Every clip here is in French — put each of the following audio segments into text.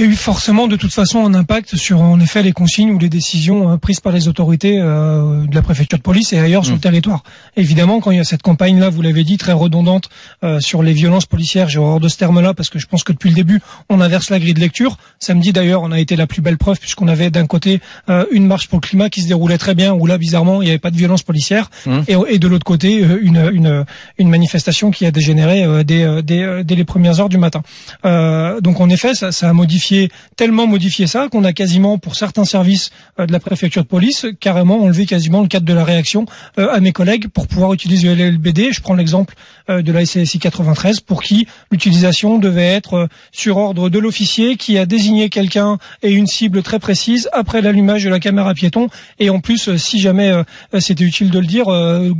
y a eu forcément de toute façon un impact sur en effet les consignes ou les décisions prises par les autorités de la préfecture de police et ailleurs sur le territoire. Évidemment, quand il y a cette campagne-là, vous l'avez dit, très redondante sur les violences policières, j'ai horreur de ce terme-là parce que je pense que depuis le début, on inverse la grille de lecture. Samedi d'ailleurs, on a été la plus belle preuve puisqu'on avait d'un côté une marche pour le climat qui se déroulait très bien, où là bizarrement il n'y avait pas de violence policière, et de l'autre côté une manifestation qui a dégénéré dès les premières heures du matin. Donc en effet, ça a tellement modifié ça qu'on a quasiment, pour certains services de la préfecture de police, carrément enlevé quasiment le cadre de la réaction à mes collègues pour pouvoir utiliser le LBD. Je prends l'exemple de la SCSI 93 pour qui l'utilisation devait être sur ordre de l'officier qui a désigné quelqu'un et une cible très précise après l'allumage de la caméra piéton, et en plus, si jamais c'était utile de le dire,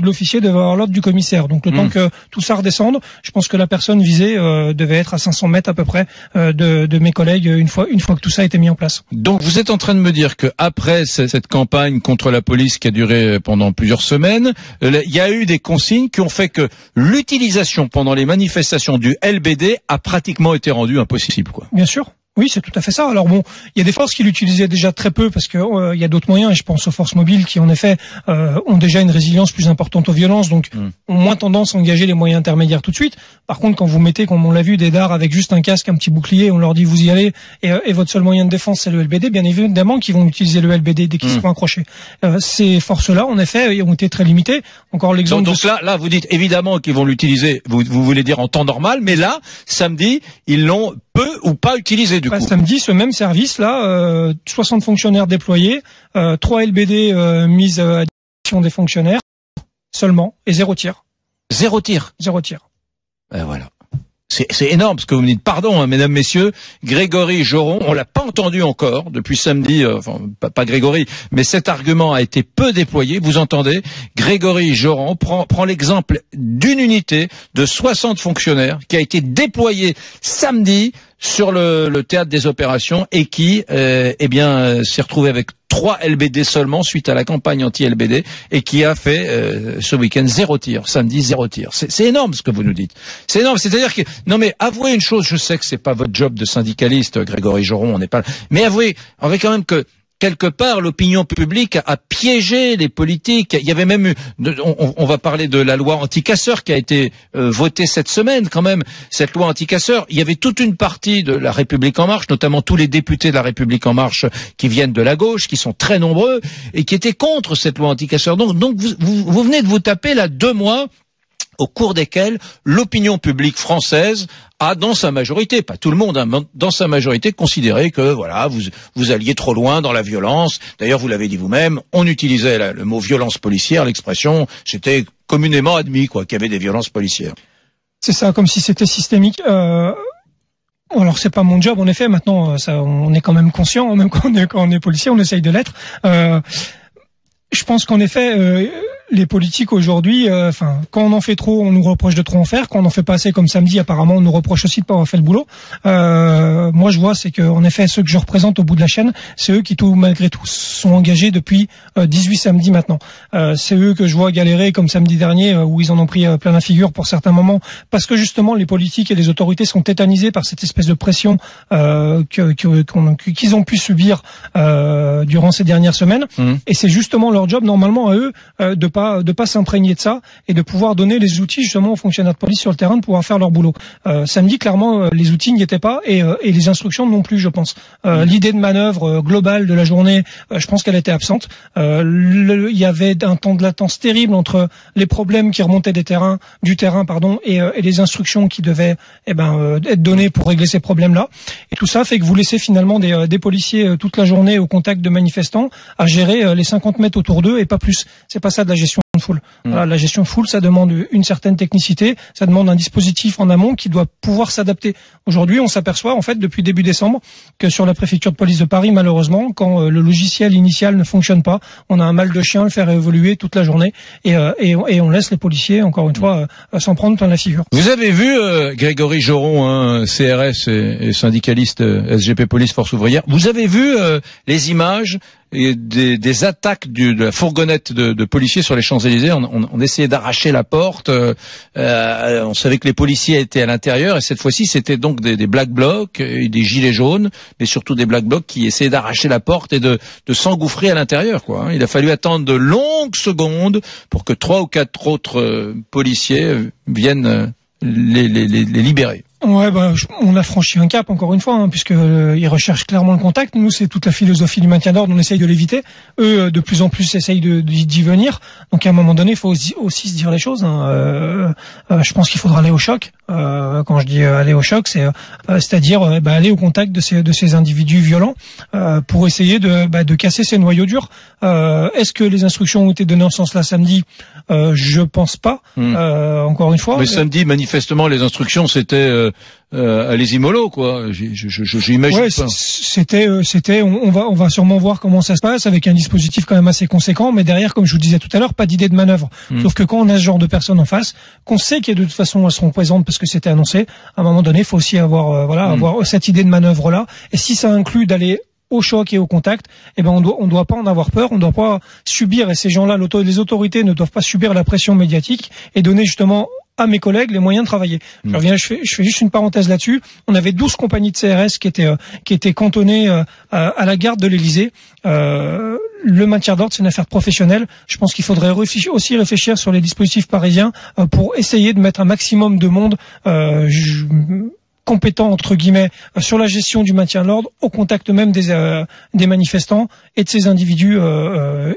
l'officier devait avoir l'ordre du commissaire. Donc le temps que tout ça redescende, je pense que la personne visée devait être à 500 mètres à peu près de mes collègues une fois que tout ça a été mis en place. Donc vous êtes en train de me dire que après cette campagne contre la police qui a duré pendant plusieurs semaines, il y a eu des consignes qui ont fait que l'utilisation pendant les manifestations du LBD a pratiquement été rendue impossible, quoi. Bien sûr. Oui, c'est tout à fait ça. Alors bon, il y a des forces qui l'utilisaient déjà très peu parce que il y a d'autres moyens. Et je pense aux forces mobiles qui, en effet, ont déjà une résilience plus importante aux violences, donc ont moins tendance à engager les moyens intermédiaires tout de suite. Par contre, quand vous mettez, comme on l'a vu, des dards avec juste un casque, un petit bouclier, on leur dit vous y allez, et votre seul moyen de défense c'est le LBD. Bien évidemment, qu'ils vont utiliser le LBD dès qu'ils seront accrochés. Ces forces-là, en effet, ont été très limitées. Encore l'exemple. Donc là, vous dites évidemment qu'ils vont l'utiliser. Vous voulez dire en temps normal, mais là, samedi, ils l'ont peu ou pas utilisé du coup. Samedi, ce même service-là, 60 fonctionnaires déployés, 3 LBD mises à disposition des fonctionnaires seulement, et 0 tir. 0 tir. 0 tir. Voilà. C'est énorme ce que vous me dites. Pardon, mesdames, messieurs, Grégory Joron, on l'a pas entendu encore depuis samedi. Enfin, pas Grégory, mais cet argument a été peu déployé. Vous entendez, Grégory Joron prend l'exemple d'une unité de 60 fonctionnaires qui a été déployée samedi sur le théâtre des opérations et qui, s'est retrouvé avec 3 LBD seulement suite à la campagne anti-LBD et qui a fait ce week-end 0 tir, samedi 0 tir. C'est énorme ce que vous nous dites. C'est énorme, c'est-à-dire que non mais avouez une chose, je sais que c'est pas votre job de syndicaliste, Grégory Joron, on n'est pas là, mais avouez quand même que quelque part, l'opinion publique a piégé les politiques. Il y avait même on va parler de la loi anti-casseurs qui a été votée cette semaine quand même. Cette loi anti-casseurs, il y avait toute une partie de la République en marche, notamment tous les députés de la République en marche qui viennent de la gauche, qui sont très nombreux et qui étaient contre cette loi anti-casseurs. Donc vous venez de vous taper là 2 mois au cours desquels l'opinion publique française a, dans sa majorité, pas tout le monde, dans sa majorité, considéré que voilà, vous alliez trop loin dans la violence. D'ailleurs, vous l'avez dit vous-même, on utilisait le mot violence policière, l'expression, c'était communément admis, quoi, qu'il y avait des violences policières. C'est ça, comme si c'était systémique. Alors c'est pas mon job, en effet. Maintenant, on est quand même conscient, même quand on est policier, on essaye de l'être. Je pense qu'en effet, les politiques aujourd'hui, quand on en fait trop, on nous reproche de trop en faire. Quand on en fait pas assez, comme samedi, apparemment, on nous reproche aussi de pas avoir fait le boulot. Moi, je vois, c'est que, en effet, ceux que je représente au bout de la chaîne, c'est eux qui, malgré tout, sont engagés depuis 18 samedis maintenant. C'est eux que je vois galérer, comme samedi dernier, où ils en ont pris plein la figure pour certains moments, parce que justement, les politiques et les autorités sont tétanisés par cette espèce de pression qu'ils ont pu subir durant ces dernières semaines. Et c'est justement leur job, normalement, à eux, de pas s'imprégner de ça et de pouvoir donner les outils justement aux fonctionnaires de police sur le terrain de pouvoir faire leur boulot. Samedi, clairement, les outils n'y étaient pas et les instructions non plus, je pense. L'idée de manœuvre globale de la journée, je pense qu'elle était absente. Il y avait un temps de latence terrible entre les problèmes qui remontaient du terrain, et les instructions qui devaient être données pour régler ces problèmes-là. Et tout ça fait que vous laissez finalement des policiers toute la journée au contact de manifestants à gérer les 50 mètres autour d'eux et pas plus. C'est pas ça de la gestion de foule. Voilà, la gestion de foule, ça demande une certaine technicité, ça demande un dispositif en amont qui doit pouvoir s'adapter. Aujourd'hui, on s'aperçoit en fait depuis début décembre que sur la préfecture de police de Paris, malheureusement, quand le logiciel initial ne fonctionne pas, on a un mal de chien à le faire évoluer toute la journée et on laisse les policiers, encore une fois, s'en prendre plein la figure. Vous avez vu Grégory Joron, CRS et syndicaliste SGP Police Force Ouvrière, vous avez vu les images des attaques de la fourgonnette de policiers sur les Champs-Élysées. On essayait d'arracher la porte. On savait que les policiers étaient à l'intérieur, et cette fois-ci, c'était donc des Black Blocs, des gilets jaunes, mais surtout des Black Blocs qui essayaient d'arracher la porte et de s'engouffrer à l'intérieur, quoi. Il a fallu attendre de longues secondes pour que 3 ou 4 autres policiers viennent les libérer. Ouais, on a franchi un cap encore une fois, puisque ils recherchent clairement le contact. Nous, c'est toute la philosophie du maintien d'ordre. On essaye de l'éviter. Eux, de plus en plus, essayent d'y venir. Donc, à un moment donné, il faut aussi se dire les choses. Je pense qu'il faudra aller au choc. Quand je dis aller au choc, c'est-à-dire aller au contact de ces individus violents pour essayer de casser ces noyaux durs. Est-ce que les instructions ont été données en ce sens-là samedi? Je pense pas. Encore une fois. Mais samedi, manifestement, les instructions c'était allez-y mollo, quoi. J'imagine. Ouais, c'était on va sûrement voir comment ça se passe avec un dispositif quand même assez conséquent, mais derrière, comme je vous disais tout à l'heure, pas d'idée de manœuvre. Sauf que quand on a ce genre de personnes en face, qu'on sait que de toute façon elles seront présentes parce que c'était annoncé, à un moment donné, il faut aussi avoir avoir cette idée de manœuvre là. Et si ça inclut d'aller au choc et au contact, on doit pas en avoir peur, on doit pas subir, et ces gens-là, les autorités ne doivent pas subir la pression médiatique et donner justement à mes collègues les moyens de travailler. Je fais juste une parenthèse là-dessus. On avait 12 compagnies de CRS qui étaient cantonnées à la garde de l'Élysée. Le maintien d'ordre, c'est une affaire professionnelle. Je pense qu'il faudrait aussi réfléchir sur les dispositifs parisiens pour essayer de mettre un maximum de monde compétent entre guillemets sur la gestion du maintien de l'ordre, au contact même des manifestants et de ces individus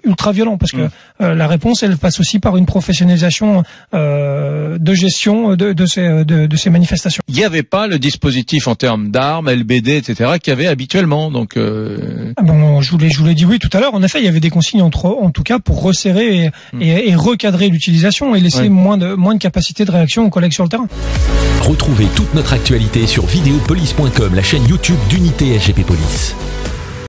ultra violents, parce que la réponse, elle passe aussi par une professionnalisation de gestion de ces manifestations. Il n'y avait pas le dispositif en termes d'armes, LBD, etc. qu'il y avait habituellement, donc. Je vous l'ai dit oui tout à l'heure. En effet, il y avait des consignes en tout cas pour resserrer et recadrer l'utilisation et laisser moins de capacité de réaction aux collègues sur le terrain. Retrouvez toute notre actualité sur videopolice.com, la chaîne YouTube d'Unité SGP Police.